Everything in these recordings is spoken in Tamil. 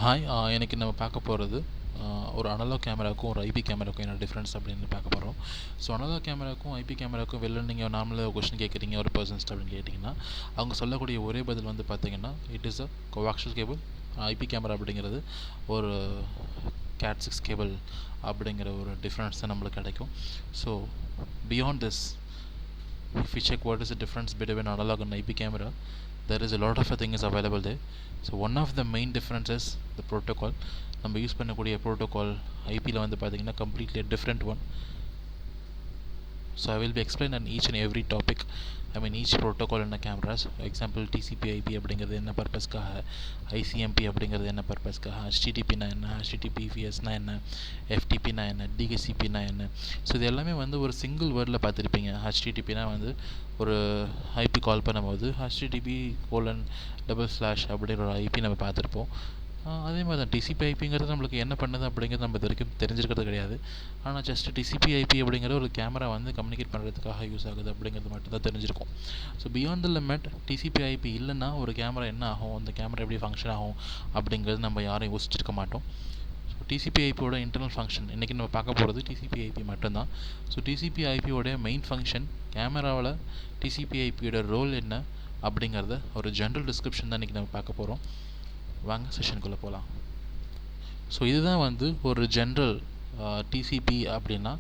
ஹாய் எனக்கு நம்ம பார்க்க போகிறது ஒரு அனலாக் கேமராவுக்கும் ஒரு ஐபி கேமராவுக்கும் என்ன டிஃப்ரென்ஸ் அப்படின்னு பார்க்க போகிறோம். ஸோ அனலாக் கேமராவுக்கும் ஐபி கேமராவுக்கும் வெளில நீங்கள் நார்மலாக ஒரு கொஸ்டின் கேட்குறீங்க ஒரு பர்சன்ஸ்ட் அப்படின்னு கேட்டிங்கன்னா அவங்க சொல்லக்கூடிய ஒரே பதில் வந்து பார்த்தீங்கன்னா it is a coaxial cable. IP camera அப்படிங்கிறது ஒரு கேட் 6 கேபிள் அப்படிங்கிற ஒரு டிஃப்ரென்ஸ் தான் நம்மளுக்கு கிடைக்கும். So beyond this, if we check what is the difference between analog and IP camera, there is a lot of things available there. So one of the main differences the protocol. நம்ம யூஸ் பண்ணக்கூடிய ப்ரோட்டோகால் ஐபியில் வந்து பார்த்தீங்கன்னா completely different one. So I will be explaining on each and every topic, each protocol in the cameras. Example TCP/IP அப்படிங்கிறது என்ன பர்பஸ்க்காக, ICMP அப்படிங்கிறது என்ன பர்பஸ்க்காக, HTTP னா என்ன, HTTPS னா என்ன, FTP னா என்ன, DHCP னா என்ன. ஸோ இது எல்லாமே வந்து ஒரு சிங்கிள் வேர்டில் பார்த்துருப்பீங்க. HTTP னா வந்து ஒரு ஐபி கால் பண்ணும்போது HTTP:// அப்படிங்கிற ஒரு ஐபி நம்ம பார்த்துருப்போம். அதே மாதிரி தான் TCP/IPங்கிறது நம்மளுக்கு என்ன பண்ணுது அப்படிங்கிறது நம்ம இது வரைக்கும் தெரிஞ்சிருக்கிறது கிடையாது. ஆனால் ஜஸ்ட் TCP/IP அப்படிங்கிற ஒரு கேமரா வந்து கம்யூனிகேட் பண்ணுறதுக்காக யூஸ் ஆகுது அப்படிங்கிறது மட்டும் தான் தெரிஞ்சிருக்கும். So beyond the limit TCP/IP இல்லைன்னா ஒரு கேமரா என்ன ஆகும், அந்த கேமரா எப்படி ஃபங்க்ஷன் ஆகும் அப்படிங்கிறது நம்ம யாரும் யோசிச்சிருக்க மாட்டோம். ஸோ TCP/IPயோட இன்டர்னல் ஃபங்க்ஷன் இன்றைக்கி நம்ம பார்க்க போகிறது TCP/IP மட்டும்தான். ஸோ TCP/IPயோடைய மெயின் ஃபங்க்ஷன், கேமராவில் TCP/IPயோட ரோல் என்ன அப்படிங்கிறத ஒரு ஜென்ரல் டிஸ்கிரிப்ஷன் தான் இன்றைக்கி நம்ம பார்க்க போகிறோம். வாங்க செஷனுக்குள்ளே போகலாம். ஸோ இதுதான் வந்து ஒரு ஜென்ரல் டிசிபி அப்படின்னா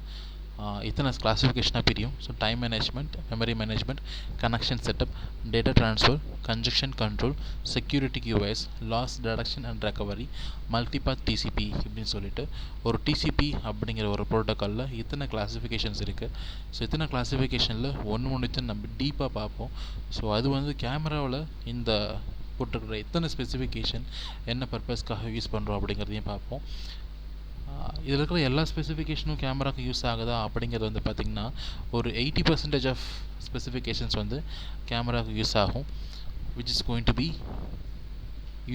இத்தனை கிளாஸிஃபிகேஷனாக பிரியும். So time management, memory management, connection setup, data transfer, congestion control, security QoS, loss detection and recovery, multipath TCP இப்படின்னு சொல்லிட்டு ஒரு டிசிபி அப்படிங்கிற ஒரு ப்ரோட்டோக்காலில் இத்தனை கிளாஸிஃபிகேஷன்ஸ் இருக்குது. ஸோ இத்தனை கிளாஸிஃபிகேஷனில் ஒன்று நம்ம டீப்பாக பார்ப்போம். ஸோ அது வந்து கேமராவில் இந்த போட்டிருக்கிற இத்தனை ஸ்பெசிஃபிகேஷன் என்ன பர்பஸ்க்காக யூஸ் பண்ணுறோம் அப்படிங்கிறதையும் பார்ப்போம். இதில் இருக்கிற எல்லா ஸ்பெசிஃபிகேஷனும் கேமராவுக்கு யூஸ் ஆகுதா அப்படிங்கிறது வந்து பார்த்திங்கன்னா ஒரு 80% ஆஃப் ஸ்பெசிஃபிகேஷன்ஸ் வந்து கேமராவுக்கு யூஸ் ஆகும், which is going to be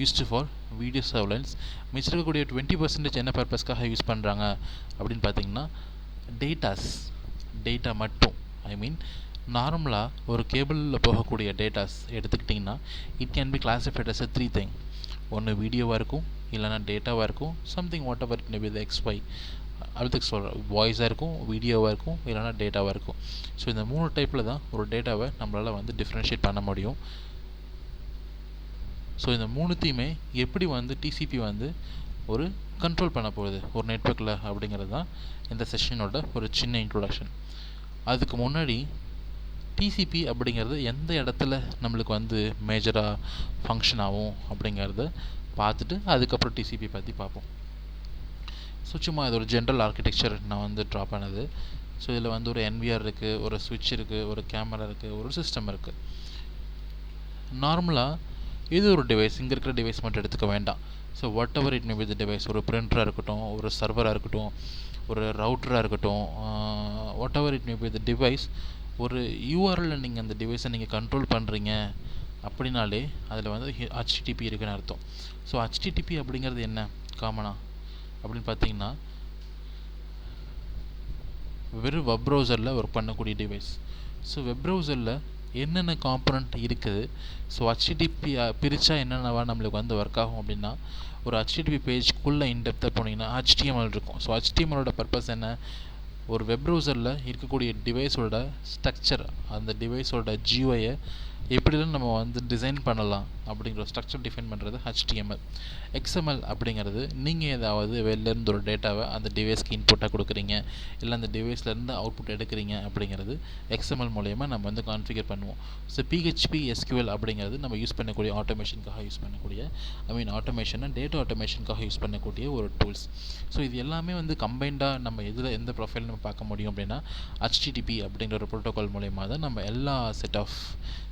used for video surveillance. மிச்சம் இருக்கக்கூடிய 20% என்ன பர்பஸ்க்காக யூஸ் பண்ணுறாங்க அப்படின்னு பார்த்திங்கன்னா டேட்டா மட்டும். நார்மலாக ஒரு கேபிளில் போகக்கூடிய டேட்டாஸ் எடுத்துக்கிட்டிங்கன்னா it can be classified as 3 thing. ஒன்று வீடியோவாக இருக்கும், இல்லைனா டேட்டாவாக இருக்கும், something whatever it may be XY அதுக்கு சொல்கிறேன், வாய்ஸாக இருக்கும், வீடியோவாக இருக்கும், இல்லைனா டேட்டாவாக இருக்கும். ஸோ இந்த 3 டைப்பில் தான் ஒரு டேட்டாவை நம்மளால் வந்து டிஃப்ரென்ஷியேட் பண்ண முடியும். ஸோ இந்த 3த்தையுமே எப்படி வந்து டிசிபி வந்து ஒரு கண்ட்ரோல் பண்ண போகுது ஒரு நெட்வொர்க்கில் அப்படிங்கிறது தான் இந்த செஷனோட ஒரு சின்ன இன்ட்ரோடக்ஷன். அதுக்கு முன்னாடி டிசிபி அப்படிங்கிறது எந்த இடத்துல நம்மளுக்கு வந்து மேஜராக ஃபங்க்ஷன் ஆகும் அப்படிங்கிறத பார்த்துட்டு அதுக்கப்புறம் டிசிபி பற்றி பார்ப்போம். ஸோ சும்மா இது ஒரு ஜென்ரல் ஆர்கிடெக்சர் நான் வந்து ட்ரா பண்ணது. ஸோ இதில் வந்து ஒரு NVR இருக்குது, ஒரு ஸ்விட்ச் இருக்குது, ஒரு கேமரா இருக்குது, ஒரு சிஸ்டம் இருக்குது. நார்மலாக இது ஒரு டிவைஸ், இங்கே இருக்கிற டிவைஸ் மட்டும் எடுத்துக்க வேண்டாம். So what ever it may be the device, ஒரு பிரிண்டராக இருக்கட்டும், ஒரு சர்வராக இருக்கட்டும், ஒரு ரவுட்டராக இருக்கட்டும், what ever it may be the device, ஒரு யூஆர்எல்ல நீங்கள் அந்த டிவைஸை நீங்கள் கண்ட்ரோல் பண்ணுறீங்க அப்படின்னாலே அதில் வந்து HTTP இருக்குன்னு அர்த்தம். ஸோ HTTP அப்படிங்கிறது என்ன காமனாக அப்படின்னு பார்த்தீங்கன்னா வெறும் வெப் ப்ரௌசரில் ஒர்க் பண்ணக்கூடிய டிவைஸ். ஸோ வெப் ப்ரௌசரில் என்னென்ன காம்பனண்ட் இருக்குது, ஸோ HTTP பிரித்தா என்னென்னவா நம்மளுக்கு வந்து ஒர்க் ஆகும் அப்படின்னா ஒரு HTTP பேஜ்க்குள்ளே இன்டெப்த்தாக போனீங்கன்னா HTML இருக்கும். ஸோ HTMLோட பர்பஸ் என்ன, ஒரு வெப் ப்ரௌசரில் இருக்கக்கூடிய டிவைஸோட ஸ்ட்ரக்சர், அந்த டிவைஸோட GUI-யை எப்படிலாம் நம்ம வந்து டிசைன் பண்ணலாம் அப்படிங்கிற ஸ்ட்ரக்சர் டிஃபைன் பண்ணுறது HTML. XML அப்படிங்கிறது நீங்கள் ஏதாவது வெளிலேருந்து ஒரு டேட்டாவை அந்த டிவைஸ்க்கு இன்புட்டாக கொடுக்குறீங்க, இல்லை அந்த டிவைஸ்லேருந்து அவுட்புட் எடுக்கிறீங்க அப்படிங்கிறது XML மூலயமா நம்ம வந்து கான்ஃபிகர் பண்ணுவோம். ஸோ PHP SQL அப்படிங்கிறது நம்ம யூஸ் பண்ணக்கூடிய ஆட்டோமேஷனுக்காக யூஸ் பண்ணக்கூடிய ஆட்டோமேஷனை டேட்டா ஆட்டோமேஷனுக்காக யூஸ் பண்ணக்கூடிய ஒரு டூல்ஸ். ஸோ இது எல்லாமே வந்து கம்பைண்டாக நம்ம எந்த ப்ரொஃபைல் நம்ம பார்க்க முடியும் அப்படின்னா HTTP அப்படிங்கிற ஒரு ப்ரோட்டோகால் மூலயமா தான் நம்ம எல்லா செட் ஆஃப்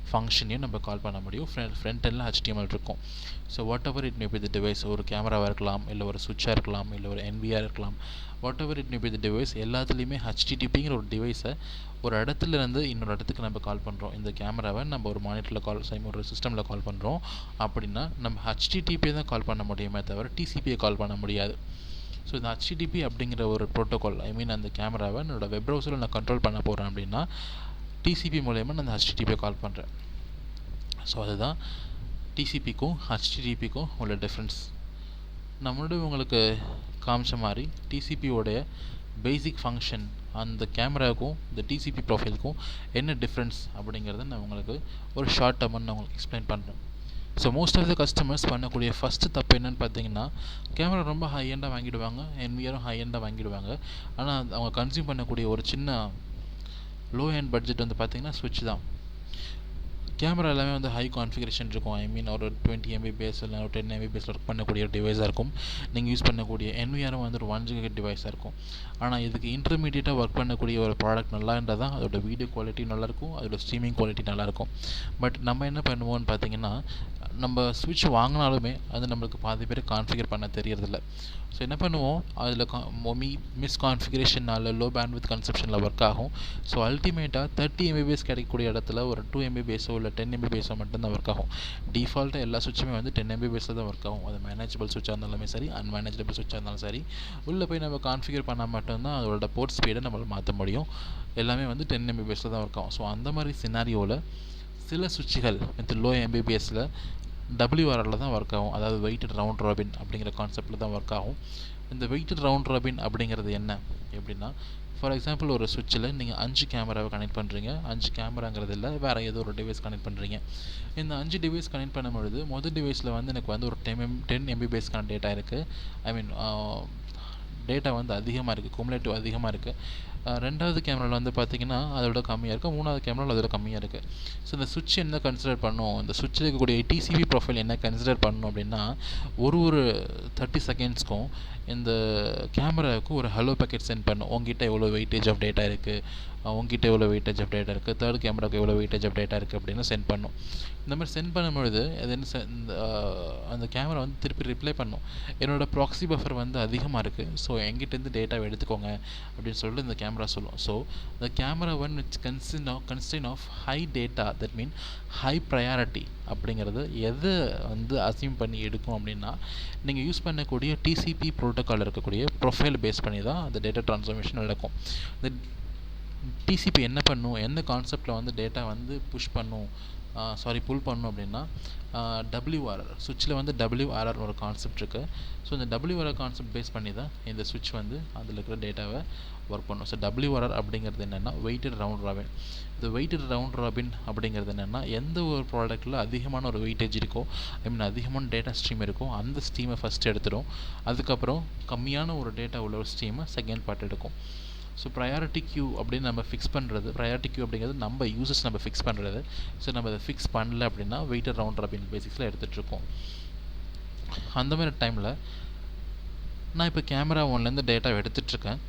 ஃபங்க்ஷனையும் நம்ம கால் பண்ண முடியும். ஃப்ரண்ட் எண்டில் HTML இருக்கும். So what ever it may be the device, ஒரு கேமராவாக இருக்கலாம், இல்லை ஒரு சுவிட்சாக இருக்கலாம், இல்லை ஒரு NVR இருக்கலாம், what ever it may be the device, எல்லாத்துலேயுமே HTTPங்கிற ஒரு டிவைஸை ஒரு இடத்துலேருந்து இன்னொரு இடத்துக்கு நம்ம கால் பண்ணுறோம். இந்த கேமராவை நம்ம ஒரு மானிட்டரில் ஒரு சிஸ்டமில் கால் பண்ணுறோம் அப்படின்னா நம்ம HTTP தான் கால் பண்ண முடியுமே தவிர TCPயை கால் பண்ண முடியாது. ஸோ இந்த HTTP அப்படிங்கிற ஒரு ப்ரோட்டோகால் அந்த கேமராவை என்னோடய வெப் ப்ரௌசரில் நான் கண்ட்ரோல் பண்ண போகிறேன் அப்படின்னா TCP மூலயமா நான் அந்த HTTPயை கால் பண்ணுறேன். ஸோ அதுதான் டிசிபிக்கும் HTTPக்கும் உள்ள டிஃப்ரென்ஸ். நான் முன்னாடி உங்களுக்கு காமிச்ச மாதிரி டிசிபியோடைய பேசிக் ஃபங்க்ஷன் அந்த கேமராவுக்கும் இந்த டிசிபி ப்ரொஃபைலுக்கும் என்ன டிஃப்ரென்ஸ் அப்படிங்கிறத நான் உங்களுக்கு ஒரு ஷார்ட் டேர்ம்னு நான் உங்களுக்கு எக்ஸ்பிளைன் பண்ணுறேன். So most of the customers பண்ணக்கூடிய ஃபஸ்ட்டு தப்பு என்னென்னு பார்த்தீங்கன்னா, கேமரா ரொம்ப ஹை எண்டாக வாங்கிடுவாங்க, என்விஆரும் ஹை எண்டாக வாங்கிடுவாங்க. ஆனால் அவங்க கன்சியூம் பண்ணக்கூடிய ஒரு சின்ன லோ எண்ட் பட்ஜெட் வந்து பார்த்திங்கன்னா ஸ்விட்ச் தான். கேமரா எல்லாமே வந்து ஹை கான்ஃபிகரேஷன் இருக்கும். ஐ மீன் ஒரு 20 MB இல்லை ஒரு 10 MB ஒர்க் பண்ணக்கூடிய ஒரு டிவைஸாக இருக்கும். நீங்கள் யூஸ் பண்ணக்கூடிய என்விஆரும் வந்து ஒரு 1 GB டிவைஸாக இருக்கும். ஆனால் இதுக்கு இன்டர்மீடியட்டாக ஒர்க் பண்ணக்கூடிய ஒரு ப்ராடக்ட் நல்லா இருந்தால் தான் அதோட வீடியோ குவாலிட்டி நல்லாயிருக்கும், அதோட ஸ்ட்ரீமிங் குவாலிட்டி நல்லாயிருக்கும். பட் நம்ம என்ன பண்ணுவோம்னு பார்த்தீங்கன்னா, நம்ம ஸ்விட்ச் வாங்கினாலுமே அது நம்மளுக்கு பாதி பேர் கான்ஃபிகர் பண்ண தெரியறதில்ல. ஸோ என்ன பண்ணுவோம், அதில் மிஸ் கான்ஃபிகரேஷனால் லோ பேண்ட்வித் கன்சப்ஷனில் ஒர்க் ஆகும். ஸோ அல்டிமேட்டாக 30 MB கிடைக்கக்கூடிய இடத்துல ஒரு 2 MB இல்லை 10 MB மட்டும்தான் ஒர்க் ஆகும். டிஃபால்ட்டாக எல்லா சுவிட்சுமே வந்து 10 MB தான் ஒர்க் ஆகும். அது மேனேஜபிள் சுவிட்சாக இருந்தாலுமே சரி, அன்மேனேஜபிள் சுவிட்சாக இருந்தாலும் சரி, உள்ளே போய் நம்ம கான்ஃபிகர் பண்ணால் மட்டும்தான் அதோட போர்ட் ஸ்பீடை நம்மளால் மாற்ற முடியும். எல்லாமே வந்து 10 MB தான் ஒர்க் ஆகும். ஸோ அந்த மாதிரி சினாரியோவில் சில சுவிட்சுகள் வித் லோ MBPSல WRL தான் ஒர்க் ஆகும். அதாவது வெயிட்டட் ரவுண்ட் ராபின் அப்படிங்கிற கான்செப்டில் தான் ஒர்க் ஆகும். இந்த வெயிட்டட் ரவுண்ட் ராபின் அப்படிங்கிறது என்ன எப்படின்னா, ஃபார் எக்ஸாம்பிள் ஒரு சுவிட்சில் நீங்கள் 5 கேமராவை கனெக்ட் பண்ணுறீங்க. 5 கேமராங்கிறது இல்லை, வேறு ஏதோ ஒரு டிவைஸ் கனெக்ட் பண்ணுறீங்க. இந்த 5 டிவைஸ் கனெக்ட் பண்ணும்பொழுது முதல் டிவைஸில் வந்து எனக்கு வந்து ஒரு 10 MB டேட்டா இருக்குது. ஐ மீன் டேட்டா வந்து அதிகமாக இருக்குது, குமுலேட்டிவ் அதிகமாக இருக்குது. ரெண்டாவது கேமராவில் வந்து பார்த்திங்கன்னா அதோட கம்மியாக இருக்குது, மூணாவது கேமராவில் அதோட கம்மியாக இருக்குது. ஸோ இந்த சுவிட்ச் என்ன கன்சிடர் பண்ணும், இந்த சுவிட்சில் இருக்கக்கூடிய டிசிபி ப்ரொஃபைல் என்ன கன்சிடர் பண்ணணும் அப்படின்னா, ஒரு 30 செகண்ட்ஸ்க்கும் இந்த கேமராவுக்கு ஒரு ஹலோ பேக்கெட் சென்ட் பண்ணும். உங்ககிட்ட எவ்வளோ வெயிட்டேஜ் ஆஃப் டேட்டா இருக்குது, உங்ககிட்ட எவ்வளோ வெயிட்டேஜ் ஆஃப் டேட்டா இருக்குது, தேர்ட் கேமராவுக்கு எவ்வளோ வெயிட்டேஜ் ஆஃப் டேட்டா இருக்குது அப்படின்னு சென்ட் பண்ணும். இந்த மாதிரி சென்ட் பண்ணும்பொழுது அது என்ன அந்த கேமரா வந்து திருப்பி ரிப்ளை பண்ணும், என்னோடய ப்ராக்ஸி பஃபர் வந்து அதிகமாக இருக்குது, ஸோ எங்கிட்டேருந்து டேட்டாவை எடுத்துக்கோங்க அப்படின்னு சொல்லிட்டு இந்த கேமரா சொல்லும். So the camera one which consist of high data, that mean high priority அப்படிங்கிறது எது வந்து அசியூம் பண்ணி எடுக்கும் அப்படின்னா, நீங்கள் யூஸ் பண்ணக்கூடிய டிசிபி ப்ரோட்டோக்கால் இருக்கக்கூடிய ப்ரொஃபைல் பேஸ் பண்ணி தான் அந்த டேட்டா ட்ரான்ஸ்ஃபர்மேஷன் நடக்கும். இந்த டிசிபி என்ன பண்ணும், எந்த கான்செப்டில் வந்து டேட்டா வந்து புல் பண்ணும் அப்படின்னா, WRR சுவிட்சில் வந்து WRR ஒரு கான்செப்ட் இருக்குது. ஸோ இந்த WRR கான்செப்ட் பேஸ் பண்ணி தான் இந்த சுவிட்ச் வந்து அதில் இருக்கிற டேட்டாவை ஒர்க் பண்ணும். ஸோ WRR அப்படிங்கிறது என்னென்னா வெயிட்டட் ரவுண்ட் ராபின். இந்த வெயிட்டட் ரவுண்ட் ராபின் அப்படிங்கிறது என்னென்னா, எந்த ஒரு ப்ராடக்ட்டில் அதிகமான ஒரு வெயிட்டேஜ் இருக்கோ, ஐ மீன் அதிகமான டேட்டா ஸ்ட்ரீம் இருக்கோ, அந்த ஸ்ட்ரீமை ஃபஸ்ட் எடுத்துடும். அதுக்கப்புறம் கம்மியான ஒரு டேட்டா உள்ள ஒரு ஸ்ட்ரீமை செகண்ட் பார்ட் எடுக்கும். ஸோ ப்ரையாரிட்டி கியூ அப்படின்னு நம்ம ஃபிக்ஸ் பண்ணுறது, ப்ரையாரிட்டி கியூ அப்படிங்கிறது நம்ம யூசர்ஸ் நம்ம ஃபிக்ஸ் பண்ணுறது. ஸோ நம்ம அதை ஃபிக்ஸ் பண்ணல அப்படின்னா வெயிட்டட் ரவுண்ட் ராபின் பேசிக்ஸில் எடுத்துகிட்ருக்கோம். அந்த மாதிரி டைமில் நான் இப்போ கேமரா 1லேருந்து டேட்டாவை எடுத்துகிட்ருக்கேன்.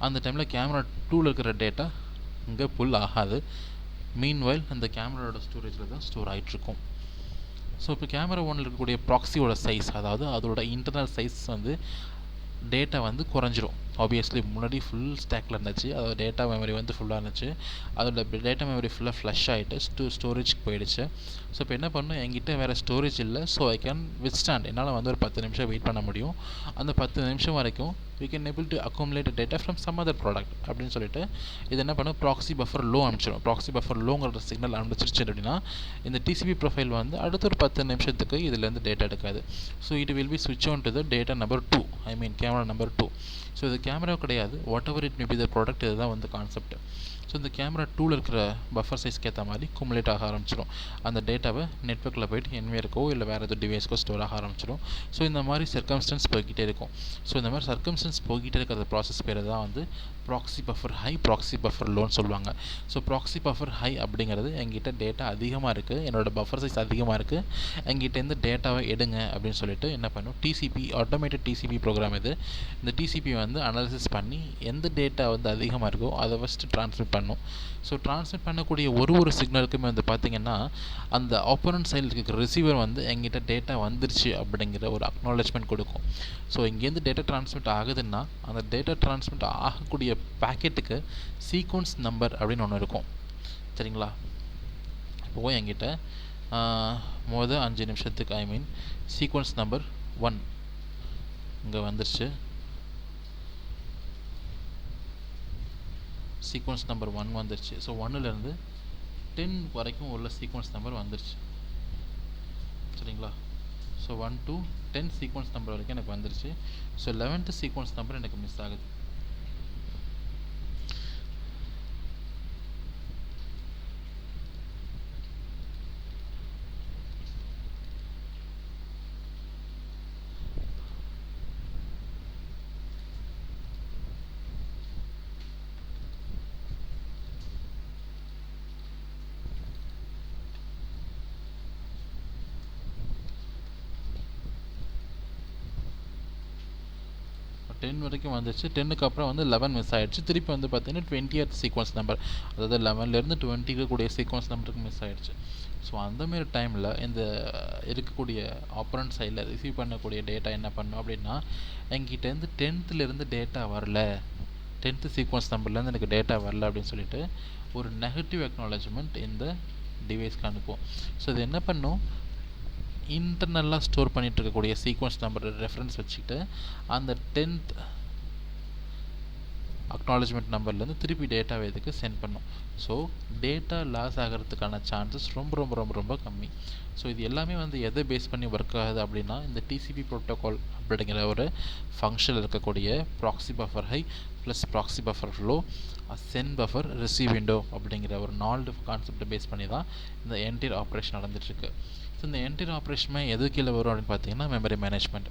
அந்த டைமில் கேமரா 2வில் இருக்கிற டேட்டா இங்கே புல் ஆகாது. மீன்வைல் அந்த கேமராவோட ஸ்டோரேஜில் தான் ஸ்டோர் ஆகிட்ருக்கும். ஸோ இப்போ கேமரா 1ல் இருக்கக்கூடிய ப்ராக்ஸியோட சைஸ், அதாவது அதோட இன்டர்னல் சைஸ் வந்து டேட்டா வந்து குறைஞ்சிரும். ஆப்வியஸ்லி முன்னாடி ஃபுல் ஸ்டாக்கில் இருந்துச்சு, அதோட டேட்டா மெமரி வந்து ஃபுல்லாக இருந்துச்சு, அதோட டேட்டா மெமரி ஃபுல்லாக ஃப்ளஷ் ஆகிட்டு ஸ்டோரேஜ்க்கு போயிடுச்சு. ஸோ இப்போ என்ன பண்ணணும், என்கிட்ட வேறு ஸ்டோரேஜ் இல்லை, ஸோ ஐ கேன் வித்ஸ்டாண்ட், என்னால் வந்து ஒரு 10 நிமிஷம் வெயிட் பண்ண முடியும். அந்த 10 நிமிஷம் வரைக்கும் we can able to accumulate data from some other product அப்படின்னு சொல்லிட்டு இது என்ன பண்ணும், ப்ராக்ஸி பஃபர் லோ அனுப்பிச்சிடும். ப்ராக்ஸி பஃபர் லோங்கிற சிக்னல் அனுப்பிச்சிருச்சு அப்படின்னா இந்த டிசிபி ப்ரொஃபைல் வந்து அடுத்த ஒரு 10 நிமிஷத்துக்கு இதுலேருந்து டேட்டா எடுக்காது. ஸோ இட் வில் பி ஸ்விட்ச் on to the data number 2, I mean camera number 2. So இது கேமரா கிடையாது, what ever it may be the product, இதுதான் வந்து கான்செப்ட். ஸோ இந்த கேமரா 2வில் இருக்கிற பஃபர் சைஸ்க்கு ஏற்ற மாதிரி குமுலேட் ஆக ஆரம்பிச்சிடும். அந்த டேட்டாவை நெட்வொர்க்கில் போய்ட்டு என்விஆருக்கோ இல்லை வேறு எதுவும் டிவைஸ்க்கோ ஸ்டோர் ஆக ஆரம்பிச்சிடும். ஸோ இந்த மாதிரி சர்க்கம்ஸ்டன்ஸ் போய்கிட்டே இருக்கும். ஸோ இந்த மாதிரி சர்க்கம்ஸ்டன்ஸ் போய்கிட்டே இருக்கிற ப்ராசஸ் பேர் தான் வந்து proxy buffer high, proxy buffer லோன்னு சொல்லுவாங்க. ஸோ ப்ராக்ஸி பஃபர் ஹை அப்படிங்கிறது எங்கிட்ட டேட்டா அதிகமாக இருக்குது, என்னோடய பஃபர் சைஸ் அதிகமாக இருக்குது, எங்கிட்டேருந்து டேட்டாவை எடுங்க அப்படின்னு சொல்லிட்டு என்ன பண்ணும், டிசிபி ஆட்டோமேட்டட் டிசிபி ப்ரோக்ராம் இது. இந்த டிசிபி வந்து அனாலிசிஸ் பண்ணி எந்த டேட்டா வந்து அதிகமாக இருக்கோ அதை ஃபஸ்ட்டு ட்ரான்ஸ்மிட் பண்ணும். ஸோ ட்ரான்ஸ்மிட் பண்ணக்கூடிய ஒரு சிக்னலுக்குமே வந்து பார்த்திங்கன்னா அந்த ஆப்போனன்ட் சைடில் இருக்கிற ரிசீவர் வந்து எங்கிட்ட டேட்டா வந்துருச்சு அப்படிங்கிற ஒரு அக்னாலஜ்மெண்ட் கொடுக்கும். ஸோ இங்கேருந்து டேட்டா ட்ரான்ஸ்மிட் ஆகுதுன்னா அந்த டேட்டா ட்ரான்ஸ்மிட் ஆகக்கூடிய பேக்கெட்டுக்கு சீக்வன்ஸ் நம்பர் அப்படின்னு ஒன்று இருக்கும், சரிங்களா? இப்போது என்கிட்ட 5 நிமிஷத்துக்கு ஐ மீன் சீக்வன்ஸ் நம்பர் 1 இங்கே வந்துருச்சு. சீக்வன்ஸ் நம்பர் 1 வந்துருச்சு. ஸோ 1லேருந்து 10 வரைக்கும் உள்ள சீக்வன்ஸ் நம்பர் வந்துருச்சு, சரிங்களா? So so 1 to 10 sequence number வரைக்கும் எனக்கு வந்துருச்சு. ஸோ 11th சீக்வன்ஸ் நம்பர் எனக்கு மிஸ் ஆகுது. டென் வரைக்கும் வந்துச்சு. 10க்கு அப்புறம் வந்து 11 மிஸ் ஆகிடுச்சு. திருப்பி வந்து பார்த்தீங்கன்னா 20th சீக்வன்ஸ் நம்பர், அதாவது 11லேருந்து 20 இருக்கக்கூடிய சீக்வன்ஸ் நம்பருக்கு மிஸ் ஆகிடுச்சு. ஸோ அந்தமாரி டைமில் இந்த இருக்கக்கூடிய ஆப்பரண்ட் சைடில் ரிசீவ் பண்ணக்கூடிய டேட்டா என்ன பண்ணும் அப்படின்னா, என்கிட்டேருந்து 10th டேட்டா வரல, 10th சீக்வன்ஸ் நம்பர்லேருந்து எனக்கு டேட்டா வரல அப்படின்னு சொல்லிட்டு ஒரு நெகட்டிவ் அக்னாலஜ்மெண்ட் இந்த டிவைஸ்க்கு அனுப்பும். ஸோ இது என்ன பண்ணும், இன்டர்னலாக ஸ்டோர் பண்ணிகிட்டு இருக்கக்கூடிய சீக்வன்ஸ் நம்பர் ரெஃபரன்ஸ் வச்சுக்கிட்டு அந்த 10th அக்னாலஜ்மெண்ட் நம்பர்லேருந்து திருப்பி டேட்டாவை இதுக்கு சென்ட் பண்ணும். ஸோ டேட்டா லாஸ் ஆகிறதுக்கான சான்சஸ் ரொம்ப ரொம்ப ரொம்ப ரொம்ப கம்மி. ஸோ இது எல்லாமே வந்து எதை பேஸ் பண்ணி ஒர்க் ஆகுது அப்படின்னா, இந்த டிசிபி ப்ரோட்டோகால் அப்படிங்கிற ஒரு ஃபங்க்ஷனில் இருக்கக்கூடிய proxy buffer high plus proxy buffer low send buffer receive window அப்படிங்கிற ஒரு 4 கான்செப்டை பேஸ் பண்ணி தான் இந்த என்டையர் ஆப்ரேஷன் நடந்துகிட்ருக்கு. ஸோ இந்த என்டையர் ஆப்ரேஷனுமே எது கீழே வரும் அப்படின்னு பார்த்தீங்கன்னா, மெமரி மேனேஜ்மெண்ட்.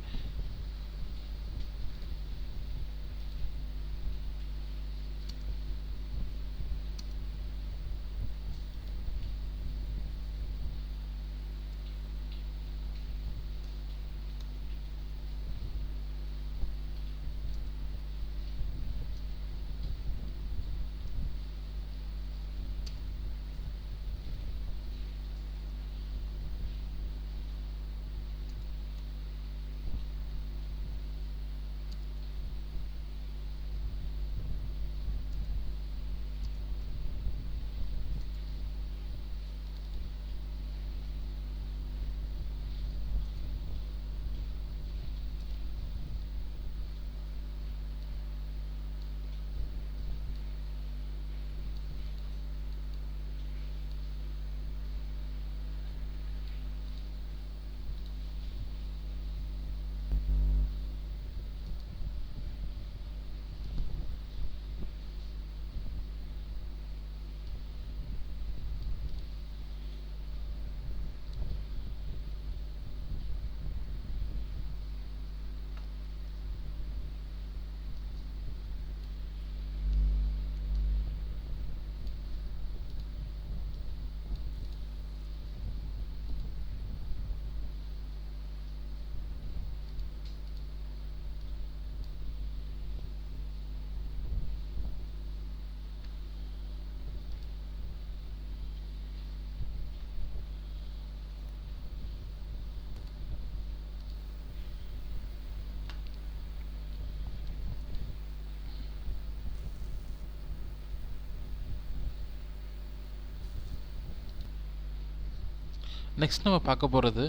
நெக்ஸ்ட் நம்ம பார்க்க போகிறது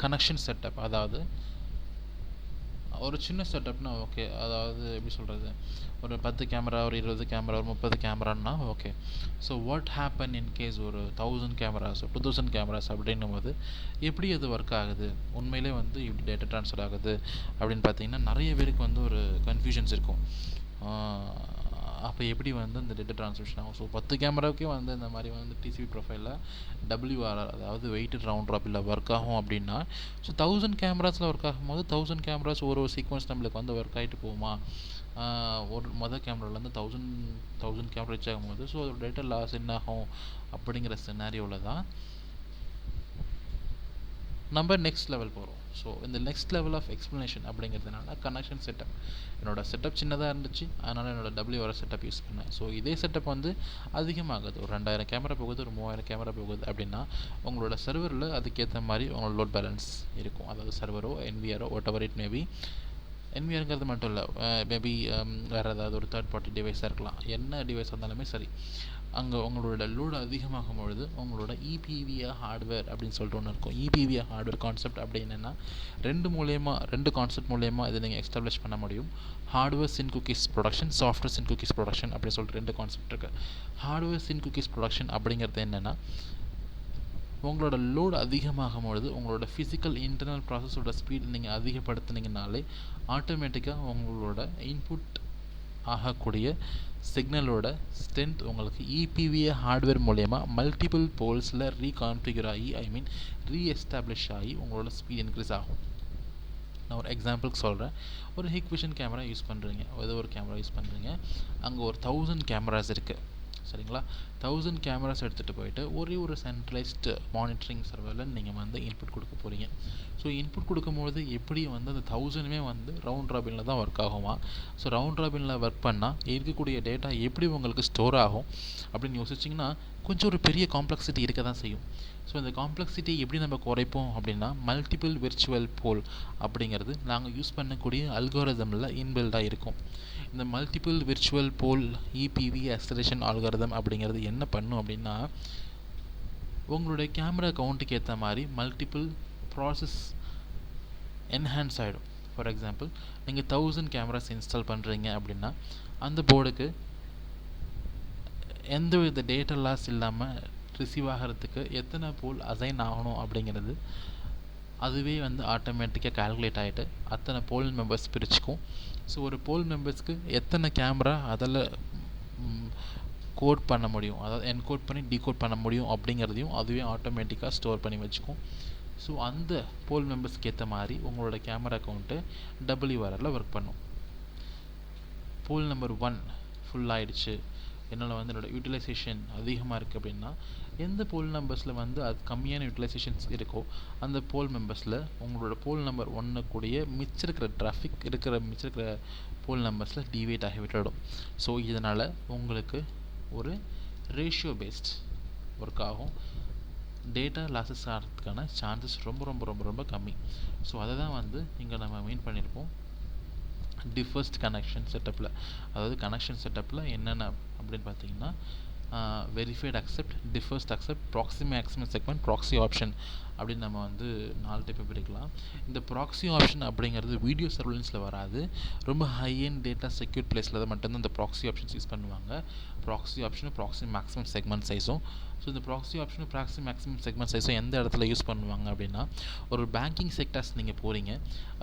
கனெக்ஷன் செட்டப். அதாவது ஒரு சின்ன செட்டப்னா ஓகே, அதாவது எப்படி சொல்கிறது, ஒரு 10 கேமரா, ஒரு 20 கேமரா, ஒரு 30 கேமரான்னா okay. So what happen in case ஒரு 1000 கேமராஸ், 2000 கேமராஸ் அப்படின்னும் போது எப்படி அது ஒர்க் ஆகுது, உண்மையிலே வந்து இப்படி டேட்டா ட்ரான்ஸ்ஃபர் ஆகுது அப்படின்னு பார்த்தீங்கன்னா, நிறைய பேருக்கு வந்து ஒரு கன்ஃபியூஷன்ஸ் இருக்கும். அப்போ எப்படி வந்து இந்த டேட்டா ட்ரான்ஸ்மிஷன் ஆகும். ஸோ 10 கேமராவுக்கே வந்து இந்த மாதிரி வந்து டிசிபி ப்ரொஃபைலில் WRR, அதாவது வெயிட்டட் ரவுண்ட் ராபில் ஒர்க் ஆகும் அப்படின்னா, ஸோ 1000 கேமராஸில் ஒர்க் ஆகும்போது 1000 கேமராஸ் ஒரு சீக்வன்ஸ் நம்மளுக்கு வந்து ஒர்க் ஆகிட்டு போகுமா, ஒரு மொதல் கேமராலேருந்து 1000 கேமரா ரீச் ஆகும்போது ஸோ அதோட டேட்டா லாஸ் என்ன ஆகும் அப்படிங்கிற சினாரியோவில் தான் நம்ம நெக்ஸ்ட் லெவல் போகிறோம். ஸோ இந்த நெக்ஸ்ட் லெவல் ஆஃப் எக்ஸ்ப்ளனேஷன் அப்படிங்கிறதுனால கனெக்ஷன் செட்டப், என்னோடய செட்டப் சின்னதாக இருந்துச்சு, அதனால் என்னோடய WRS செட்டப் யூஸ் பண்ணேன். ஸோ இதே செட்டப் வந்து அதிகமாகுது, ஒரு 2000 கேமரா போகுது, ஒரு 3000 கேமரா போகுது அப்படின்னா உங்களோட சர்வரில் அதுக்கேற்ற மாதிரி உங்களோட லோட் பேலன்ஸ் இருக்கும். அதாவது சர்வரோ NVRO whatever it maybe, NVRங்கிறது மட்டும் இல்லை, மேபி வேறு ஏதாவது ஒரு தேர்ட் பார்ட்டி டிவைஸாக இருக்கலாம், என்ன டிவைஸ் இருந்தாலுமே சரி, அங்கே உங்களோட லோடு அதிகமாகும் பொழுது உங்களோட EPVA ஹார்ட்வேர் அப்படின்னு சொல்லிட்டு ஒன்று இருக்கும். EPVA ஹார்ட்வேர் கான்செப்ட் அப்படி என்னென்னா, ரெண்டு கான்செப்ட் மூலயமா இதை நீங்கள் எஸ்டாப்ளிஷ் பண்ண முடியும். ஹார்ட்வேர் சின் குக்கீஸ் ப்ரொடக்ஷன், சாஃப்ட்வேர் சின் குக்கீஸ் ப்ரொடக்ஷன் அப்படின்னு சொல்லிட்டு 2 கான்செப்ட் இருக்குது. ஹார்ட்வேர் சின் குக்கீஸ் ப்ரொடக்ஷன் அப்படிங்கிறது என்னென்னா, உங்களோட லோடு அதிகமாகும் பொழுது உங்களோட ஃபிசிக்கல் இன்டர்னல் ப்ராசஸோட ஸ்பீட் நீங்கள் அதிகப்படுத்துனீங்கனாலே ஆட்டோமேட்டிக்காக உங்களோட இன்புட் ஆகக்கூடிய சிக்னலோட ஸ்ட்ரென்த் உங்களுக்கு EPVA ஹார்ட்வேர் மூலயமா மல்டிபிள் போல்ஸில் ரீகான்ஃபிகர் ஆகி ரீஎஸ்டாப்ளிஷ் ஆகி உங்களோட ஸ்பீட் இன்க்ரீஸ் ஆகும். நான் ஒரு எக்ஸாம்பிளுக்கு சொல்கிறேன். ஒரு ஹிக்விஷன் கேமரா யூஸ் பண்ணுறீங்க, ஏதோ ஒரு கேமரா யூஸ் பண்ணுறீங்க, அங்கே ஒரு 1000 கேமராஸ் இருக்குது, சரிங்களா? 1000 கேமராஸ் எடுத்துகிட்டு போயிட்டு ஒரே ஒரு சென்ட்ரலைஸ்டு மானிட்டரிங் சர்வரில் நீங்கள் வந்து இன்புட் கொடுக்க போகிறீங்க. ஸோ இன்புட் கொடுக்கும்போது எப்படி வந்து அந்த 1000மே வந்து ரவுண்ட் ராபினில் தான் ஒர்க் ஆகுமா? ஸோ ரவுண்ட் ராபினில் ஒர்க் பண்ணால் இருக்கக்கூடிய டேட்டா எப்படி உங்களுக்கு ஸ்டோர் ஆகும் அப்படின்னு யோசிச்சிங்கன்னா கொஞ்சம் ஒரு பெரிய காம்ப்ளெக்சிட்டி இருக்க தான் செய்யும். ஸோ இந்த காம்ப்ளெக்சிட்டி எப்படி நம்ம குறைப்போம் அப்படின்னா மல்டிபிள் விர்ச்சுவல் போல் அப்படிங்கிறது நாங்கள் யூஸ் பண்ணக்கூடிய அல்காரிதமில் இன்பில்டாக இருக்கும். இந்த மல்டிபிள் விர்ச்சுவல் போல் EPV அக்சலரேஷன் அல்காரிதம் அப்படிங்கிறது என்ன பண்ணும் அப்படின்னா உங்களுடைய கேமரா கவுண்ட்டுக்கு ஏற்ற மாதிரி மல்டிபிள் ப்ராசஸ் என்ஹான்ஸ் ஆகிடும். ஃபார் எக்ஸாம்பிள் நீங்கள் 1000 கேமராஸ் இன்ஸ்டால் பண்ணுறீங்க அப்படின்னா அந்த போர்டுக்கு எந்த வித டேட்டா லாஸ் இல்லாமல் ரிசீவ் ஆகிறதுக்கு எத்தனை போல் அசைன் ஆகணும் அப்படிங்கிறது அதுவே வந்து ஆட்டோமேட்டிக்காக கால்குலேட் ஆகிட்டு அத்தனை போல் மெம்பர்ஸ் பிரிச்சுக்கும். ஸோ ஒரு போல் மெம்பர்ஸ்க்கு எத்தனை கேமரா அதில் கோட் பண்ண முடியும், அதாவது என்கோட் பண்ணி டீகோட் பண்ண முடியும் அப்படிங்கிறதையும் அதுவே ஆட்டோமேட்டிக்காக ஸ்டோர் பண்ணி வச்சுக்கும். ஸோ அந்த போல் மெம்பர்ஸ்க்கு ஏற்ற மாதிரி உங்களோட கேமரா அக்கௌண்ட்டு WRRல் ஒர்க் பண்ணும். போல் நம்பர் 1 ஃபுல் ஆகிடுச்சு, என்னால் வந்து என்னோடய யூட்டிலைசேஷன் அதிகமாக இருக்குது அப்படின்னா எந்த போல் நம்பர்ஸில் வந்து அது கம்மியான யூட்டிலைசேஷன்ஸ் இருக்கோ அந்த போல் மெம்பர்ஸில் உங்களோட போல் நம்பர் 1 கூடிய மிச்சிருக்கிற டிராஃபிக் இருக்கிற மிச்சிருக்கிற போல் நம்பர்ஸில் டிவைட் ஆகி விட்டுடும். ஸோ இதனால் உங்களுக்கு ஒரு ரேஷியோ பேஸ்ட் ஒர்க் ஆகும். டேட்டா லாஸஸ் ஆகிறதுக்கான சான்சஸ் ரொம்ப ரொம்ப ரொம்ப ரொம்ப கம்மி. ஸோ அதை தான் வந்து இங்கே நம்ம மீன் பண்ணியிருப்போம் டிஃபர்ஸ்ட் கனெக்ஷன் செட்டப்பில். அதாவது கனெக்ஷன் செட்டப்பில் என்னென்ன அப்படின்னு பார்த்தீங்கன்னா verified accept, deferred accept, proxy maximum segment, proxy option அப்படின்னு நம்ம வந்து 4 டைப் பிரிக்கலாம். இந்த ப்ராக்ஸி ஆப்ஷன் அப்படிங்கிறது வீடியோ சர்வலன்ஸில் வராது, ரொம்ப ஹை அண்ட் டேட்டா செக்யூர் பிளேஸில் தான் மட்டும்தான் இந்த ப்ராக்ஸி ஆப்ஷன்ஸ் யூஸ் பண்ணுவாங்க. ப்ராக்ஸி ஆப்ஷனும் ப்ராக்ஸி மேக்ஸிமம் செக்மெண்ட் சைஸும். ஸோ இந்த ப்ராக்ஸி ஆப்ஷனும் ப்ராக்ஸி மேக்ஸிமம் செக்மெண்ட் சைஸும் எந்த இடத்துல யூஸ் பண்ணுவாங்க அப்படின்னா ஒரு பேங்கிங் செக்டார்ஸ் நீங்கள் போகிறீங்க,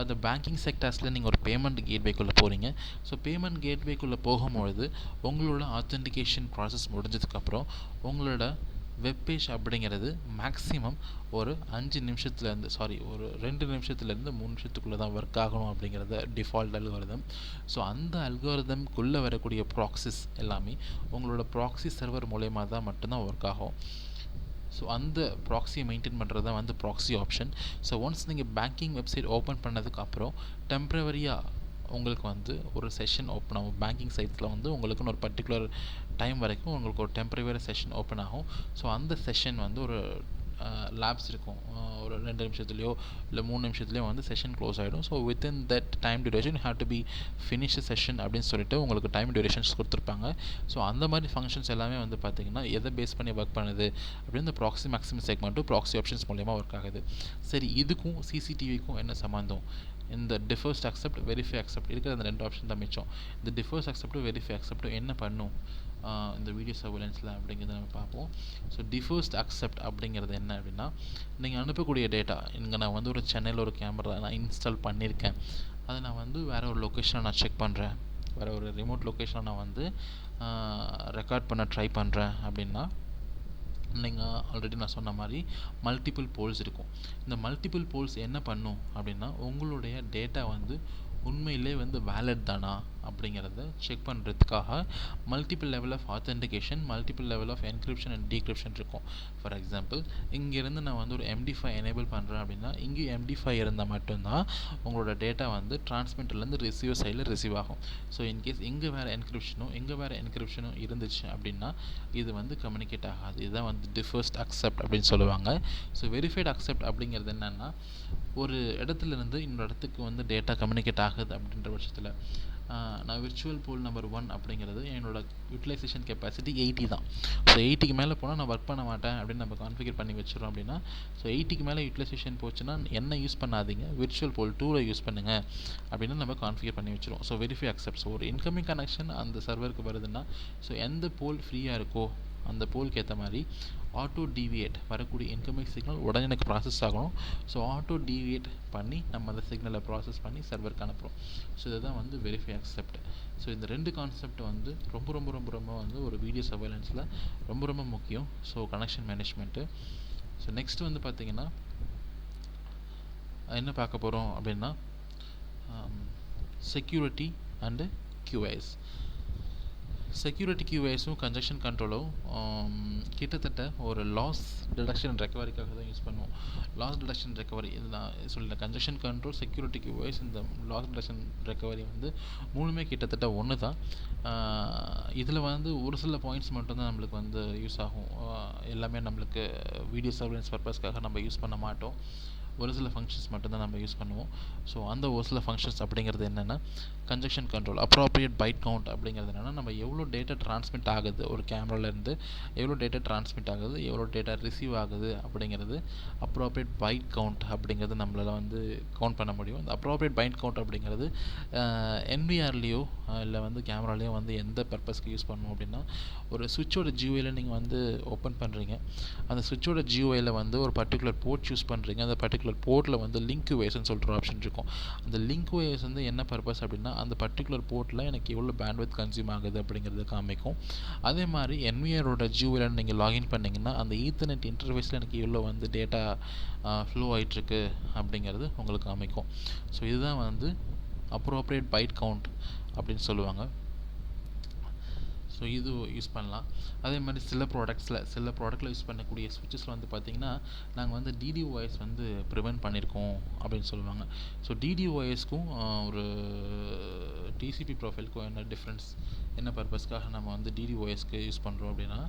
அந்த பேங்கிங் செக்டார்ஸில் நீங்கள் ஒரு பேமெண்ட் கேட்வேக்குள்ளே போகிறீங்க. ஸோ பேமெண்ட் கேட்வேக்குள்ளே போகும்பொழுது உங்களோட ஆத்தென்டிகேஷன் ப்ராசஸ் முடிஞ்சதுக்கப்புறம் உங்களோட வெப்பேஜ் அப்படிங்கிறது மேக்ஸிமம் ஒரு 5 நிமிஷத்துலேருந்து ஒரு 2 நிமிஷத்துலேருந்து 3 நிமிஷத்துக்குள்ளே தான் ஒர்க் ஆகணும் அப்படிங்கிறத டிஃபால்ட் அல்காரிதம். ஸோ அந்த அல்காரிதம்குள்ளே வரக்கூடிய ப்ராக்ஸிஸ் எல்லாமே உங்களோட ப்ராக்ஸி சர்வர் மூலயமா தான் மட்டும்தான் ஒர்க் ஆகும். ஸோ அந்த ப்ராக்ஸியை மெயின்டைன் பண்ணுறது தான் வந்து ப்ராக்ஸி ஆப்ஷன். ஸோ ஒன்ஸ் நீங்கள் பேங்கிங் வெப்சைட் ஓப்பன் பண்ணதுக்கப்புறம் டெம்ப்ரவரியாக உங்களுக்கு வந்து ஒரு செஷன் ஓப்பன் ஆகும். பேங்கிங் சைட்ஸில் வந்து உங்களுக்குன்னு ஒரு பர்டிகுலர் டைம் வரைக்கும் உங்களுக்கு ஒரு டெம்ப்ரவரி செஷன் ஓப்பன் ஆகும். ஸோ அந்த செஷன் வந்து ஒரு லேப்ஸ் இருக்கும், ஒரு 2 நிமிஷத்துலையோ இல்லை 3 நிமிஷத்துலையோ வந்து செஷன் க்ளோஸ் ஆகிடும். So within that time duration you have to be finish session அப்படின்னு சொல்லிட்டு உங்களுக்கு டைம் டியூரேஷன்ஸ் கொடுத்துருப்பாங்க. ஸோ அந்த மாதிரி ஃபங்க்ஷன்ஸ் எல்லாமே வந்து பார்த்திங்கன்னா எதை பேஸ் பண்ணி ஒர்க் பண்ணுது அப்படின்னு இந்த ப்ராக்ஸி மேக்ஸிமம் செக்மெண்ட்டும் ப்ராக்ஸி ஆப்ஷன்ஸ் மூலயமா ஒர்க் ஆகுது. சரி, இதுக்கும் சிசிடிவிக்கும் என்ன சம்மந்தம்? இந்த டிஃபர்ஸ்ட் அக்செப்ட், வெரிஃபை அக்செப்ட் இருக்கிற அந்த 2 ஆப்ஷன் தான் மிச்சம். இந்த டிஃபர்ஸ்ட் அக்செப்ட்டும் வெரிஃபை அக்செப்ட்டும் என்ன பண்ணும் இந்த வீடியோ சர்வலன்ஸில் அப்படிங்கிறத நம்ம பார்ப்போம். ஸோ டிஃபர்ஸ்ட் அக்செப்ட் அப்படிங்கிறது என்ன அப்படின்னா நீங்கள் அனுப்பக்கூடிய டேட்டா, இங்கே நான் வந்து ஒரு சென்னையில் ஒரு கேமரா நான் இன்ஸ்டால் பண்ணியிருக்கேன், அதை நான் வந்து வேறு ஒரு லொக்கேஷனை நான் செக் பண்ணுறேன், வேறு ஒரு ரிமோட் லொக்கேஷனை நான் வந்து ரெக்கார்ட் பண்ண ட்ரை பண்ணுறேன் அப்படின்னா நீங்கள் ஆல்ரெடி நான் சொன்ன மாதிரி மல்டிபிள் போல்ஸ் இருக்கும். இந்த மல்டிபிள் போல்ஸ் என்ன பண்ணும் அப்படின்னா உங்களுடைய டேட்டா வந்து உண்மையிலே வந்து வேலிட் தானா அப்படிங்கிறத செக் பண்ணுறதுக்காக multiple level of authentication, multiple level of encryption and decryption இருக்கும். ஃபார் எக்ஸாம்பிள் இங்கேருந்து நான் வந்து ஒரு MD5 எனேபிள் பண்ணுறேன் அப்படின்னா இங்கே MD5 இருந்தால் மட்டும்தான் உங்களோட டேட்டா வந்து டிரான்ஸ்மிட்டர்லேருந்து ரிசீவர் சைடில் ரிசீவ் ஆகும். ஸோ இன்கேஸ் இங்கே வேறு என்கிரிப்ஷனும் இருந்துச்சு அப்படின்னா இது வந்து கம்யூனிகேட் ஆகாது. இதுதான் வந்து டிஃபர்ஸ்ட் அக்செப்ட் அப்படின்னு சொல்லுவாங்க. ஸோ வெரிஃபைட் அக்செப்ட் அப்படிங்கிறது என்னென்னா ஒரு இடத்துலேருந்து இன்னொரு இடத்துக்கு வந்து டேட்டா கம்யூனிகேட் ஆகுது அப்படின்ற பட்சத்தில் நான் விர்ச்சுவல் போல் நம்பர் 1 அப்படிங்கிறது என்னோட யூட்டிலைசேஷன் கெப்பாசிட்டி 80 தான். ஸோ 80க்கு மேலே போனால் நான் ஒர்க் பண்ண மாட்டேன் அப்படின்னு நம்ம கான்ஃபிகர் பண்ணி வச்சிடறோம் அப்படின்னா ஸோ 80க்கு மேலே யூட்டிலைசேஷன் போச்சுன்னா என்ன யூஸ் பண்ணாதீங்க, விர்ச்சுவல் போல் 2 யூஸ் பண்ணுங்கள் அப்படின்னு நம்ம கான்ஃபிகர் பண்ணி வச்சிருவோம். So verify accept. ஸோ ஒரு இன்கமிங் கனெக்ஷன் அந்த சர்வருக்கு வருதுன்னா ஸோ எந்த போல் ஃப்ரீயாக இருக்கோ அந்த போலுக்கு ஏற்ற மாதிரி ஆட்டோ டிவியேட் வரக்கூடிய இன்கமிங் சிக்னல் உடனே எனக்கு ப்ராசஸ் ஆகணும். ஸோ ஆட்டோ டிவியேட் பண்ணி நம்ம அந்த சிக்னலை ப்ராசஸ் பண்ணி சர்வருக்கு அனுப்புகிறோம். ஸோ இதுதான் வந்து வெரிஃபை அக்செப்ட். ஸோ இந்த ரெண்டு கான்செப்ட் வந்து ரொம்ப ரொம்ப ரொம்ப ரொம்ப வந்து ஒரு வீடியோ சர்வைலன்ஸில் ரொம்ப ரொம்ப முக்கியம். So connection management. So next வந்து பார்த்திங்கன்னா என்ன பார்க்க போகிறோம் அப்படின்னா செக்யூரிட்டி அண்டு QoS. செக்யூரிட்டி QoSும் கன்ஜெக்ஷன் கண்ட்ரோலும் கிட்டத்தட்ட ஒரு லாஸ் டிடக்ஷன் ரெக்கவரிக்காக தான் யூஸ் பண்ணுவோம். லாஸ் டிடக்ஷன் ரெக்கவரி இது நான் சொல்ல கன்ஜெக்ஷன் கண்ட்ரோல், செக்யூரிட்டி QoS, இந்த லாஸ் டிடக்ஷன் ரெக்கவரி வந்து மூணுமே கிட்டத்தட்ட ஒன்று தான். இதில் வந்து ஒரு சில பாயிண்ட்ஸ் மட்டும்தான் நம்மளுக்கு வந்து யூஸ் ஆகும். எல்லாமே நம்மளுக்கு வீடியோ சர்வலன்ஸ் பர்பஸ்க்காக நம்ம யூஸ் பண்ண மாட்டோம். ஒரு சில ஃபங்க்ஷன்ஸ் மட்டும்தான் நம்ம யூஸ் பண்ணுவோம். ஸோ அந்த ஒரு சில ஃபங்க்ஷன்ஸ் அப்படிங்கிறது என்னென்னா conjunction control, appropriate byte count அப்படிங்கிறது என்னென்னா நம்ம எவ்வளோ டேட்டா ட்ரான்ஸ்மிட் ஆகுது, ஒரு கேமராலேருந்து எவ்வளோ டேட்டா ட்ரான்ஸ்மிட் ஆகுது, எவ்வளோ டேட்டா ரிசீவ் ஆகுது அப்படிங்கிறது அப்ராப்ரியேட் பைட் கவுண்ட் அப்படிங்கிறது நம்மளால் வந்து கவுண்ட் பண்ண முடியும். அந்த அப்ராப்ரியேட் பைட் கவுண்ட் அப்படிங்கிறது NVRலேயோ இல்லை வந்து கேமராலேயோ வந்து எந்த பர்பஸ்க்கு யூஸ் பண்ணணும் அப்படின்னா, ஒரு சுவிட்சோட GUIயில் நீங்கள் வந்து ஓப்பன் பண்ணுறீங்க, அந்த சுவிட்சோட GUIயில் வந்து ஒரு பர்டிகுலர் போர்ட் சூஸ் பண்ணுறீங்க, அந்த பர்டிகுலர் போர்ட்டில் வந்து லிங்க் QoSன்னு சொல்கிற ஆப்ஷன் இருக்கும். அந்த லிங்க் QoS வந்து என்ன பர்பஸ் அப்படின்னா அந்த பர்டிகுலர் போர்ட்டில் எனக்கு எவ்வளோ பேண்ட்வித் கன்சியூம் ஆகுது அப்படிங்கிறது காமிக்கும். அதே மாதிரி NVRோட GUIயில் நீங்கள் லாகின் பண்ணிங்கன்னா அந்த ஈத்தர்நெட் இன்டர்ஃபேஸில் எனக்கு எவ்வளோ வந்து டேட்டா ஃப்ளோ ஆகிட்டுருக்கு அப்படிங்கிறது உங்களுக்கு காமிக்கும். ஸோ இதுதான் வந்து அப்ரோப்ரியேட் பைட் கவுண்ட் அப்படின்னு சொல்லுவாங்க. ஸோ இது யூஸ் பண்ணலாம். அதே மாதிரி சில ப்ராடக்ட்டில் யூஸ் பண்ணக்கூடிய ஸ்விட்சஸில் வந்து பார்த்திங்கன்னா நாங்கள் வந்து DDoS வந்து ப்ரிவென்ட் பண்ணியிருக்கோம் அப்படின்னு சொல்லுவாங்க. ஸோ DDoSக்கும் ஒரு TCP ப்ரொஃபைலுக்கும் என்ன டிஃப்ரென்ஸ், என்ன பர்பஸ்க்காக நம்ம வந்து DDoSக்கு யூஸ் பண்ணுறோம் அப்படின்னா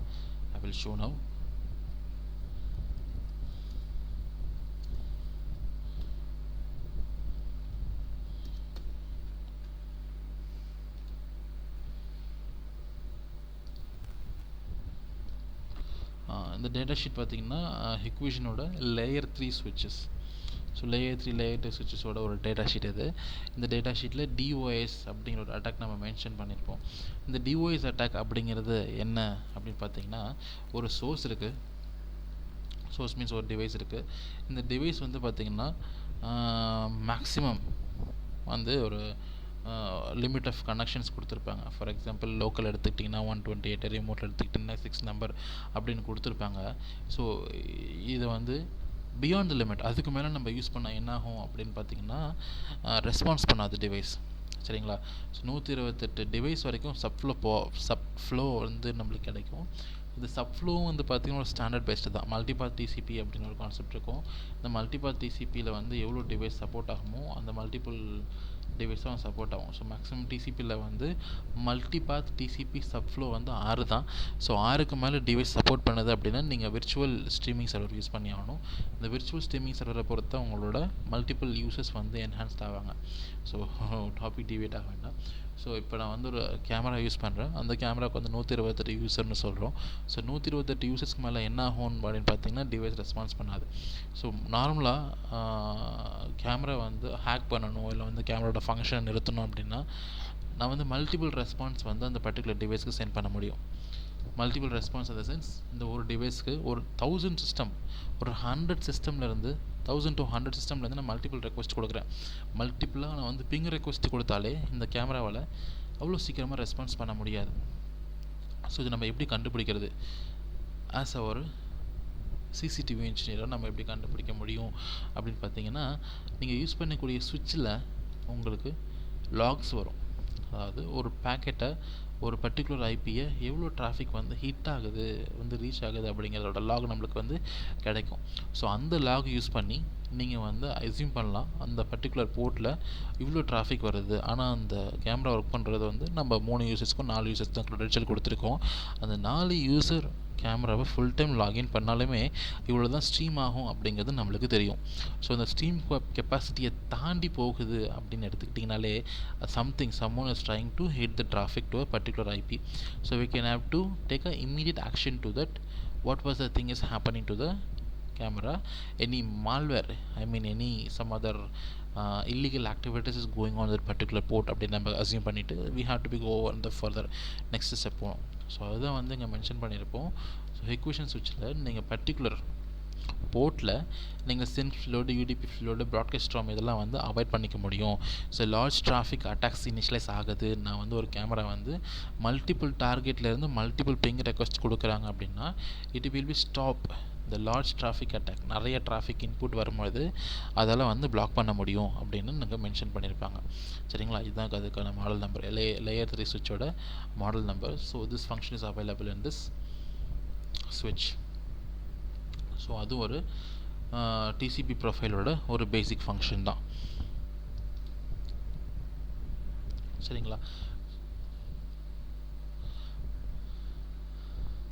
ஐ வில் ஷோ நவ். இந்த டேட்டா ஷீட் பார்த்திங்கன்னா ஹிக்விஷனோட லேயர் 3 ஸ்விட்சஸ். ஸோ லேயர் 3 லேயர் 2 ஸ்விட்சஸோட ஒரு டேட்டா ஷீட் இது. இந்த டேட்டா ஷீட்டில் DOS அப்படிங்கிற ஒரு அட்டாக் நம்ம மென்ஷன் பண்ணியிருப்போம். இந்த DOS அட்டாக் அப்படிங்கிறது என்ன அப்படின்னு பார்த்திங்கன்னா ஒரு சோர்ஸ் இருக்குது. சோர்ஸ் மீன்ஸ் ஒரு டிவைஸ் இருக்குது. இந்த டிவைஸ் வந்து பார்த்திங்கன்னா மேக்ஸிமம் வந்து ஒரு லிமிட் ஆஃப் கனெக்ஷன்ஸ் கொடுத்துருப்பாங்க. ஃபார் எக்ஸாம்பிள் லோக்கல் எடுத்துக்கிட்டிங்கன்னா 128, ரிமோட்டில் எடுத்துக்கிட்டிங்கன்னா 6 நம்பர் அப்படின்னு கொடுத்துருப்பாங்க. ஸோ இது வந்து பியாண்ட் த லிமிட், அதுக்கு மேலே நம்ம யூஸ் பண்ணால் என்னாகும் அப்படின்னு பார்த்திங்கன்னா ரெஸ்பான்ஸ் பண்ணாது டிவைஸ். சரிங்களா? ஸோ 128 டிவைஸ் வரைக்கும் சப்ஃப்ளோ வந்து நம்மளுக்கு கிடைக்கும். இந்த சப்ஃப்ளோவும் வந்து பார்த்திங்கன்னா ஒரு ஸ்டாண்டர்ட் பெஸ்ட்டு தான். மல்டிபாத் TCP அப்படின்னு ஒரு கான்செப்ட் இருக்கும். இந்த மல்டிபாத் TCPயில் வந்து எவ்வளோ டிவைஸ் சப்போர்ட் ஆகுமோ அந்த மல்டிபிள் டிவைஸும் சப்போர்ட் ஆகும். ஸோ மேக்ஸிமம் TCPயில் வந்து மல்டிபாத் TCP சப்ஃப்ளோ வந்து 6 தான். ஸோ 6க்கு மேலே டிவைஸ் சப்போர்ட் பண்ணுது அப்படின்னா நீங்கள் விர்ச்சுவல் ஸ்ட்ரீமிங் சர்வர் யூஸ் பண்ணி ஆகணும். இந்த விர்ச்சுவல் ஸ்ட்ரீமிங் சர்வரை பொறுத்த உங்களோட மல்டிபிள் யூசர்ஸ் வந்து என்ஹான்ஸ்ட் ஆவாங்க. ஸோ டாபிக் டிவேட் ஆக வேண்டாம். ஸோ இப்போ நான் வந்து ஒரு கேமரா யூஸ் பண்ணுறேன். அந்த கேமராவுக்கு வந்து 128 யூசர்னு சொல்கிறோம். ஸோ 128 யூசர்ஸ்க்கு மேலே என்ன ஆகும் அப்படின்னு பார்த்தீங்கன்னா டிவைஸ் ரெஸ்பான்ஸ் பண்ணாது. ஸோ நார்மலாக கேமரா வந்து ஹேக் பண்ணணும் இல்லை வந்து கேமராவோட ஃபங்க்ஷனை நிறுத்தணும் அப்படின்னா நான் வந்து மல்டிபிள் ரெஸ்பான்ஸ் வந்து அந்த பர்டிகுலர் டிவைஸ்க்கு சென்ட் பண்ண முடியும். மல்டிபிள் ரெஸ்பான்ஸ் இந்த சென்ஸ் இந்த ஒரு டிவைஸ்க்கு ஒரு 1000 சிஸ்டம், ஒரு 100 சிஸ்டம்லேருந்து 1000 to 100 சிஸ்டம்லேருந்து நான் மல்டிபிள் ரெக்வஸ்ட் கொடுக்குறேன். மல்டிபிளாக நான் வந்து பிங் ரெக்வஸ்ட் கொடுத்தாலே இந்த கேமராவால் அவ்வளோ சீக்கிரமாக ரெஸ்பான்ஸ் பண்ண முடியாது. ஸோ இது நம்ம எப்படி கண்டுபிடிக்கிறது? ஆஸ் அ ஒரு CCTV இன்ஜினியராக நம்ம எப்படி கண்டுபிடிக்க முடியும் அப்படின்னு பார்த்தீங்கன்னா நீங்கள் யூஸ் பண்ணக்கூடிய சுவிட்சில் உங்களுக்கு லாக்ஸ் வரும். அதாவது ஒரு பேக்கெட்டை ஒரு பர்டிகுலர் ஐபியை எவ்வளோ டிராஃபிக் வந்து ஹிட் ஆகுது வந்து ரீச் ஆகுது அப்படிங்கிறதோட லாக் நம்மளுக்கு வந்து கிடைக்கும். ஸோ அந்த லாக் யூஸ் பண்ணி நீங்கள் வந்து அஸ்யூம் பண்ணலாம் அந்த பர்டிகுலர் போர்ட்டில் இவ்வளோ டிராஃபிக் வருது. ஆனால் அந்த கேமரா ஒர்க் பண்ணுறது வந்து நம்ம 3 யூசர்ஸ்க்கும் 4 யூசர்ஸ் தான் க்ரெடென்ஷியல் கொடுத்துருக்கோம். அந்த 4 யூசர் கேமராவை ஃபுல் டைம் லாகின் பண்ணாலுமே இவ்வளோ தான் ஸ்ட்ரீம் ஆகும் அப்படிங்கிறது நம்மளுக்கு தெரியும். ஸோ அந்த ஸ்ட்ரீம் கெப்பாசிட்டியை தாண்டி போகுது அப்படின்னு எடுத்துக்கிட்டிங்கனாலே someone is trying to hit the traffic to a particular IP. So we can have to take a immediate action to that. What was the thing is happening to the camera, any malware, I mean any some other illegal activities is going on that particular port அப்படின்னு நம்ம அசியூம் பண்ணிவிட்டு we have to be go on the further next step போகணும். ஸோ அதுதான் வந்து இங்கே மென்ஷன் பண்ணியிருப்போம். ஸோ எக்வேஷன் சுவிட்சில் நீங்கள் பர்டிகுலர் போர்ட்டில் நீங்கள் சின் ஃப்ளோடு, யூடிபி ஃப்ளோடு, ப்ராட்காஸ்ட் ஸ்ட்ராம் இதெல்லாம் வந்து அவாய்ட் பண்ணிக்க முடியும். So large traffic attacks initialize ஆகுது, நான் வந்து ஒரு கேமரா வந்து மல்டிபிள் டார்கெட்லேருந்து மல்டிபிள் பிங் ரெக்வஸ்ட் கொடுக்குறாங்க அப்படின்னா it will be stop the large traffic attack. நிறைய டிராஃபிக் இன்புட் வரும்போது அதெல்லாம் வந்து பிளாக் பண்ண முடியும் அப்படின்னு நாங்கள் மென்ஷன் பண்ணியிருப்பாங்க. சரிங்களா, இதுதான் அதுக்கான மாடல் நம்பர், லேயர் 3 சுவிட்சோட model number. So this function is available in this switch. So அது ஒரு டிசிபி ப்ரொஃபைலோட ஒரு பேசிக் ஃபங்க்ஷன் தான். சரிங்களா,